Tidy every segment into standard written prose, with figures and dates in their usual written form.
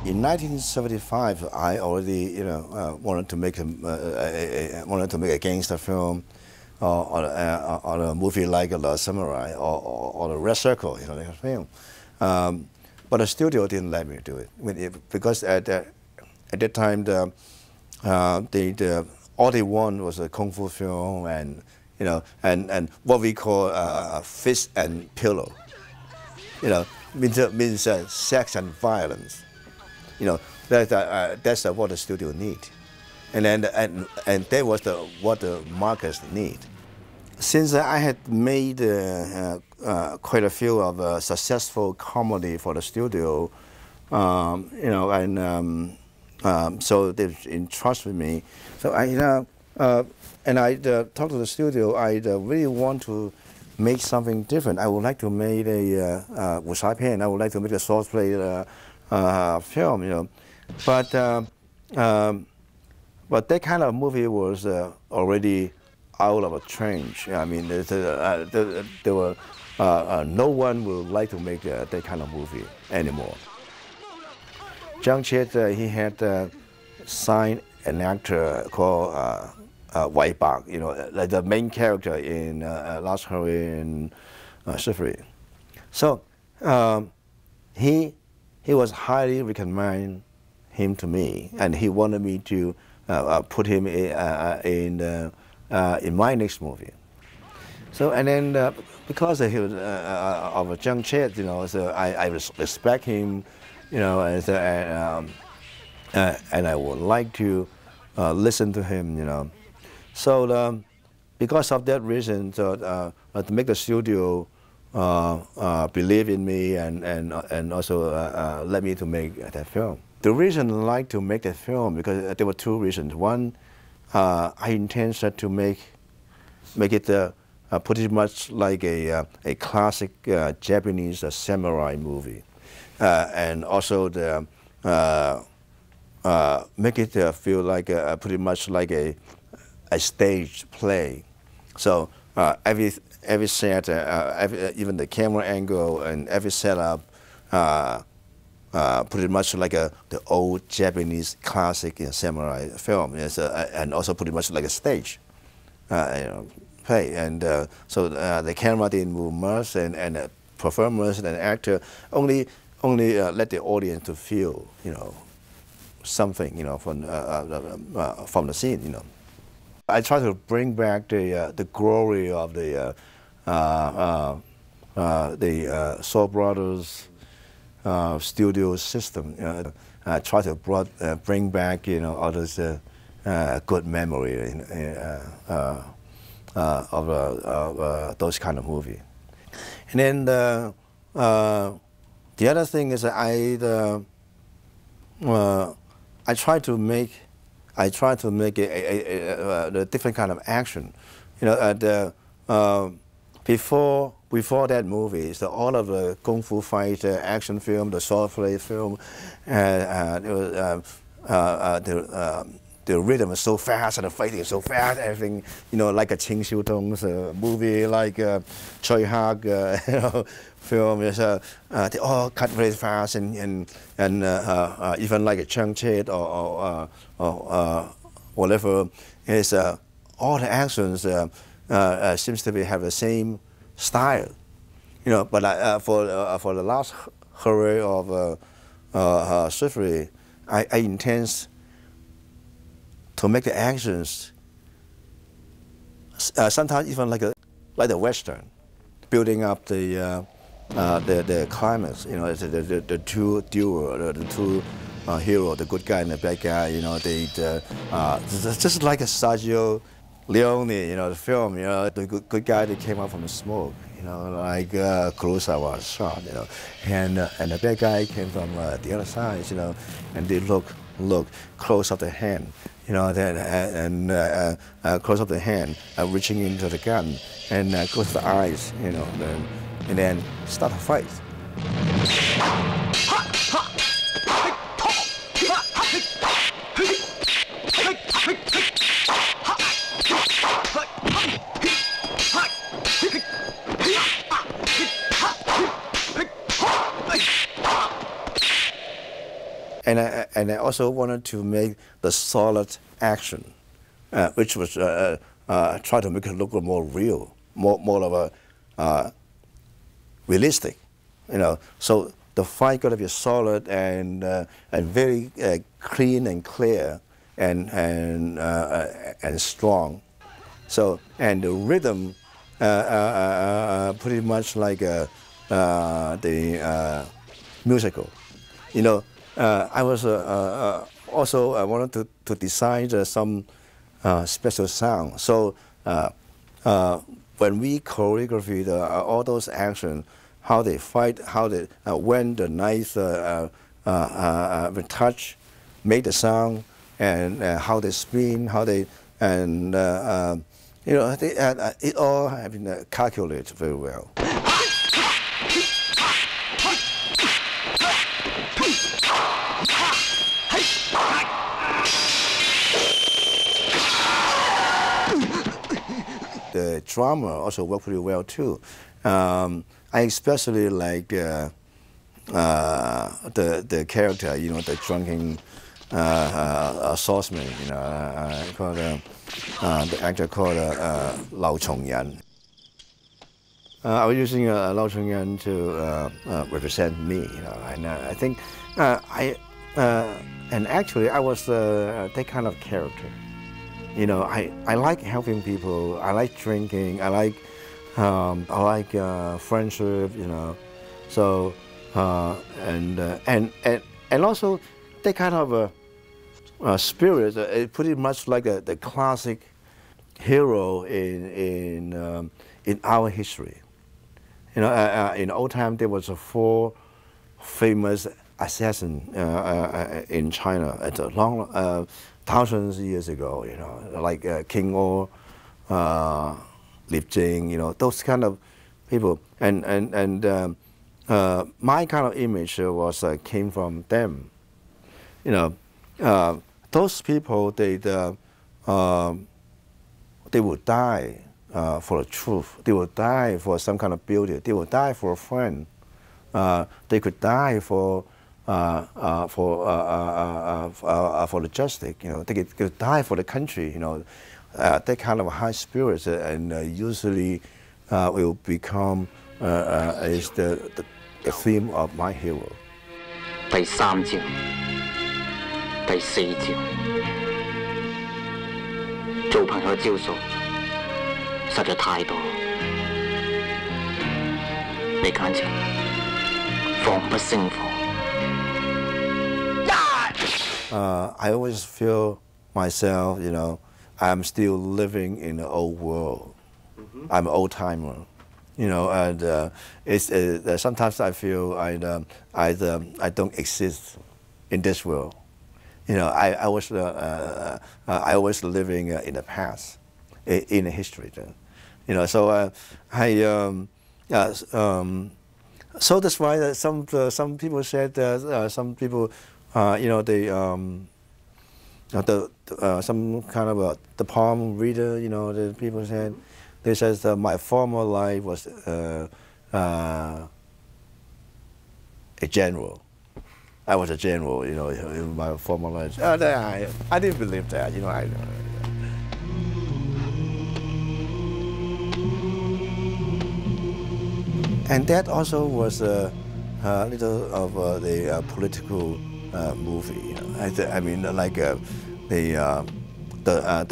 In 1975, I already, wanted to make a gangster film, or a movie like The Samurai or The Red Circle, like a film. But the studio didn't let me do it because at that time all they want was a kung fu film and what we call fist and pillow. Means sex and violence. That's what the studio need, and that was what the markets need. Since I had made quite a few of successful comedy for the studio, so they entrusted me. So I talked to the studio. I really want to make something different. I would like to make a wuxia I would like to make a swordplay film, but that kind of movie was already out of a change. I mean, there were no one would like to make that kind of movie anymore. Zhang Che, he had signed an actor called Wei Bak, like the main character in Last Chevalerie and Chivalry. So he was highly recommend him to me, and he wanted me to put him in my next movie. So and then because he was of Zhang Che, so I respect him, and I would like to listen to him, So because of that reason, to make the studio believe in me and also let me to make that film. The reason I like to make that film because there were two reasons. One, I intended to make it pretty much like a classic Japanese samurai movie, and also make it feel like pretty much like a staged play. So every set, even the camera angle and every setup, pretty much like the old Japanese classic samurai film, and also pretty much like a stage play. And so the camera didn't move much, and the performers and the actor only let the audience to feel, something, from the scene, I try to bring back the glory of the Soul Brothers studio system. I try to bring back, all those good memory of those kind of movie. And then the other thing is that I try to make a different kind of action. Before that movie, so all of the kung fu fight action film, the swordplay film, the rhythm is so fast and the fighting is so fast. Everything, like a Qing Xiu Tong's movie, like Choi Hak, film. They all cut very fast, and even like a Zhang Che or whatever is all the actions seems to have the same style, But for the last Chevalerie of Chivalry, I intend to make the actions sometimes even like the Western, building up the climax. The two duo, the two hero, the good guy and the bad guy. Just like a Sergio Leone, the film. The good guy that came out from the smoke. Like Kurosawa shot. And the bad guy came from the other side. And they look close up the hand. And close up the hand, reaching into the gun, and close the eyes. And then start a fight. and I also wanted to make the solid action, which was try to make it look more real, more of a realistic, So the fight got to be solid and very clean and clear and strong. So and the rhythm pretty much like the musical. I was also I wanted to design some special sound. So when we choreographed all those actions, how they fight, how they when the knife touch, make the sound, and how they spin, how they and it all have been calculated very well. The drama also worked pretty well too. I especially like the character, the drunken swordsman, called the actor called Lao Chongyan. I was using Lao Chongyan to represent me, and I think and actually I was that kind of character. I like helping people. I like drinking. I like friendship. So and also that kind of spirit. It pretty much like the classic hero in our history. In old time there was 4 famous assassins in China at a long. Thousands of years ago, like King Or, Li Jing, those kind of people, and my kind of image was came from them. Those people they would die for the truth. They would die for some kind of beauty. They would die for a friend. They could die for the justice, they could die for the country, that kind of high spirits, and usually will become is the theme of my hero. 第3招，第4招，做朋友招數實在太多，你簡直防不勝防。 I always feel myself, I'm still living in the old world. I'm an old timer, and it's sometimes I feel I don't exist in this world. I was living in the past, in the history. So so that's why some people said some people. They some kind of the palm reader. The people said they said my former life was a general. I was a general, in my former life. I didn't believe that, And that also was a little of the political movie. I mean, like the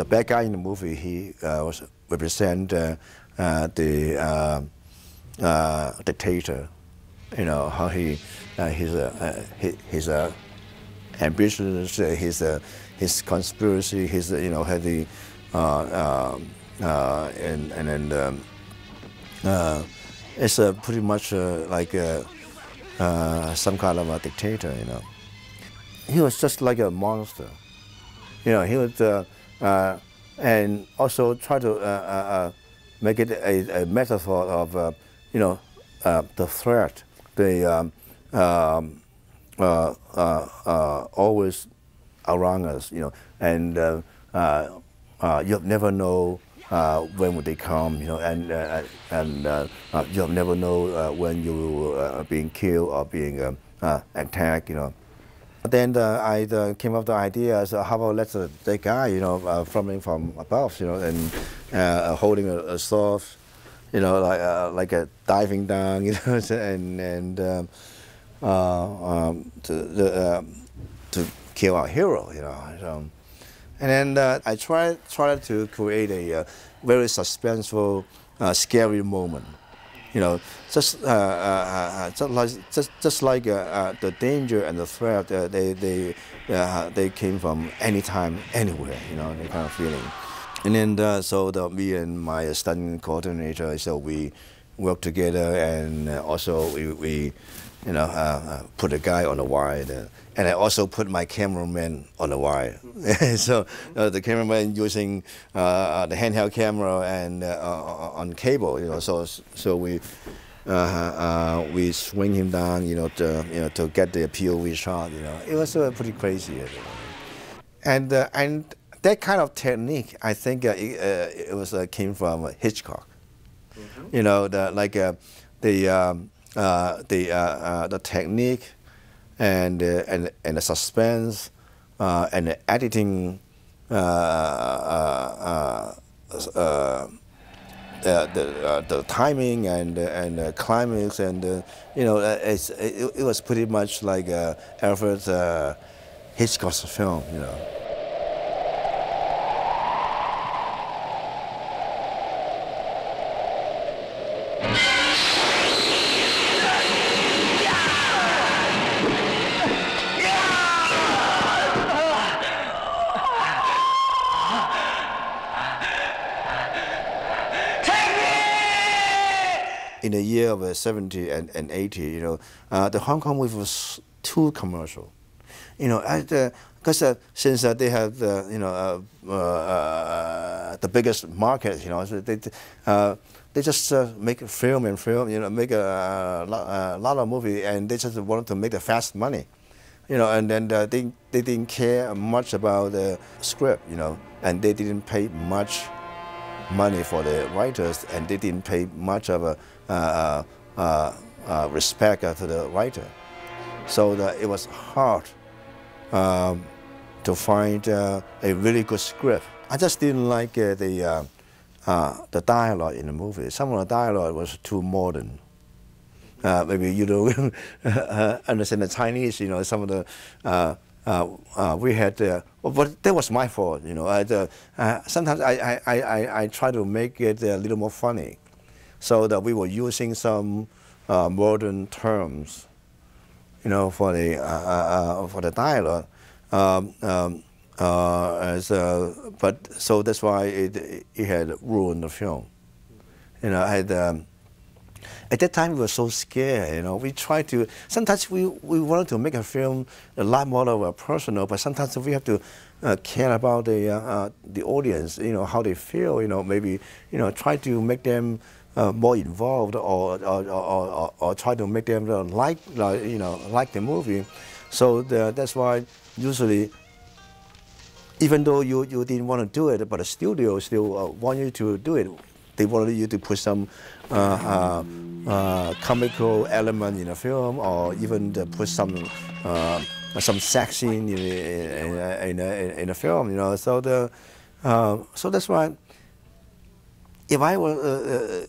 bad guy in the movie, he was represent the dictator. How his ambitions, his conspiracy, his had the and then it's pretty much like some kind of a dictator. He was just like a monster. He would and also try to make it a metaphor of the threat, the always around us, and you'll never know when would they come, and you'll never know when you are being killed or being attacked, Then I came up with the idea, so how about let's that guy, filming from above, and holding a sword, like a diving down, and to kill our hero, And then I tried to create a very suspenseful, scary moment. Just like the danger and the threat, they came from anytime, anywhere, that kind of feeling. And then so me and my stunt coordinator, so we worked together, and also we put a guy on the wire, and I also put my cameraman on the wire. So the cameraman using the handheld camera and on cable, so we swing him down, to get the POV shot. It was pretty crazy. And that kind of technique, I think it came from Hitchcock. Mm-hmm. The technique and the suspense and the editing, the timing and the climax, and it was pretty much like Alfred Hitchcock's film, In the year of 70 and 80, the Hong Kong movie was too commercial, because since they have the biggest market, so they just make film, make a lot of movie, and they just wanted to make the fast money, and then they didn't care much about the script, and they didn't pay much money for the writers, and they didn't pay much of a respect to the writer. So it was hard to find a really good script. I just didn't like the dialogue in the movie. Some of the dialogue was too modern. Maybe you don't understand the Chinese, some of the we had, but that was my fault, sometimes I try to make it a little more funny, so that we were using some modern terms, for the dialogue. But so that's why it had ruined the film. At that time, we were so scared. We tried to. Sometimes we wanted to make a film a lot more of a personal, but sometimes we have to care about the audience. How they feel. Maybe try to make them more involved, or try to make them like the movie. So that's why usually, even though you didn't want to do it, but the studio still want you to do it. They wanted you to put some comical element in a film, or even to put some sex scene in a film. So so that's why, if I were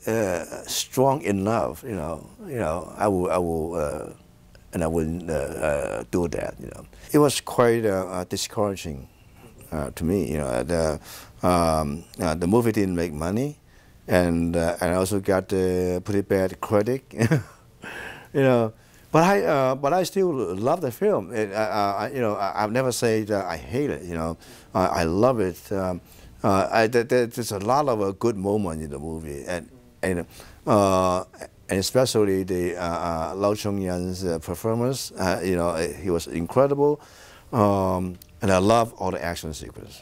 strong enough, I will and I wouldn't do that. It was quite discouraging to me. The movie didn't make money. And I also got a pretty bad critic, But I still love the film. I've never said I hate it. I love it. There's a lot of good moments in the movie, and especially the Lau Chong-yan's performance. He was incredible, and I love all the action sequences.